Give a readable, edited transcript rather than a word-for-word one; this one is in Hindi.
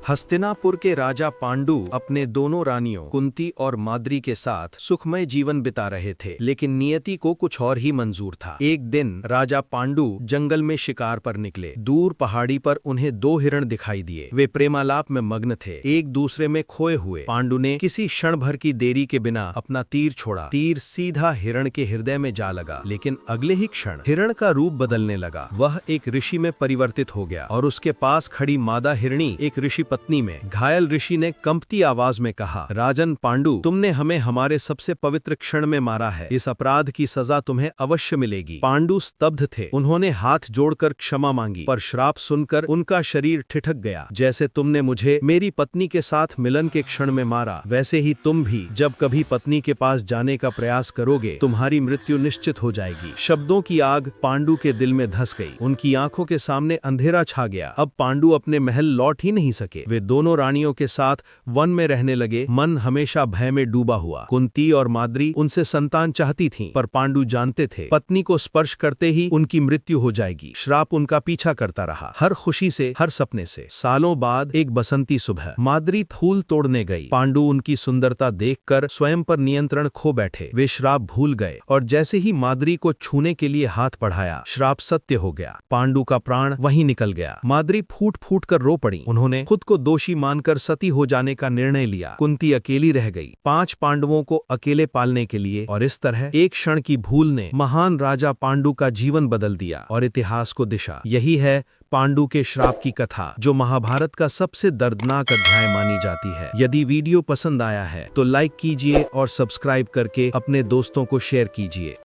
हस्तिनापुर के राजा पांडु अपने दोनों रानियों कुंती और माद्री के साथ सुखमय जीवन बिता रहे थे, लेकिन नियति को कुछ और ही मंजूर था। एक दिन राजा पांडु जंगल में शिकार पर निकले। दूर पहाड़ी पर उन्हें दो हिरण दिखाई दिए। वे प्रेमालाप में मग्न थे, एक दूसरे में खोए हुए। पांडु ने किसी क्षण भर की देरी के बिना अपना तीर छोड़ा। तीर सीधा हिरण के हृदय में जा लगा, लेकिन अगले ही क्षण हिरण का रूप बदलने लगा। वह एक ऋषि में परिवर्तित हो गया और उसके पास खड़ी मादा हिरणी एक ऋषि पत्नी में। घायल ऋषि ने कंपती आवाज में कहा, राजन पांडु, तुमने हमें हमारे सबसे पवित्र क्षण में मारा है। इस अपराध की सजा तुम्हें अवश्य मिलेगी। पांडु स्तब्ध थे। उन्होंने हाथ जोड़कर क्षमा मांगी, पर श्राप सुनकर उनका शरीर ठिठक गया। जैसे तुमने मुझे मेरी पत्नी के साथ मिलन के क्षण में मारा, वैसे ही तुम भी जब कभी पत्नी के पास जाने का प्रयास करोगे, तुम्हारी मृत्यु निश्चित हो जाएगी। शब्दों की आग पांडु के दिल में धस गई। उनकी आंखों के सामने अंधेरा छा गया। अब पांडु अपने महल लौट ही नहीं सके। वे दोनों रानियों के साथ वन में रहने लगे, मन हमेशा भय में डूबा हुआ। कुंती और माद्री उनसे संतान चाहती थीं, पर पांडु जानते थे पत्नी को स्पर्श करते ही उनकी मृत्यु हो जाएगी। श्राप उनका पीछा करता रहा, हर खुशी से, हर सपने से। सालों बाद एक बसंती सुबह माद्री फूल तोड़ने गई। पांडु उनकी सुंदरता देखकर स्वयं पर नियंत्रण खो बैठे। वे श्राप भूल गए और जैसे ही माद्री को छूने के लिए हाथ बढ़ाया, श्राप सत्य हो गया। पांडु का प्राण वहीं निकल गया। माद्री फूट फूट कर रो पड़ी। उन्होंने खुद को दोषी मानकर सती हो जाने का निर्णय लिया। कुंती अकेली रह गई, 5 पांडवों को अकेले पालने के लिए, और इस तरह एक क्षण की भूल ने महान राजा पांडु का जीवन बदल दिया और इतिहास को दिशा। यही है पांडु के श्राप की कथा, जो महाभारत का सबसे दर्दनाक अध्याय मानी जाती है। यदि वीडियो पसंद आया है तो लाइक कीजिए और सब्सक्राइब करके अपने दोस्तों को शेयर कीजिए।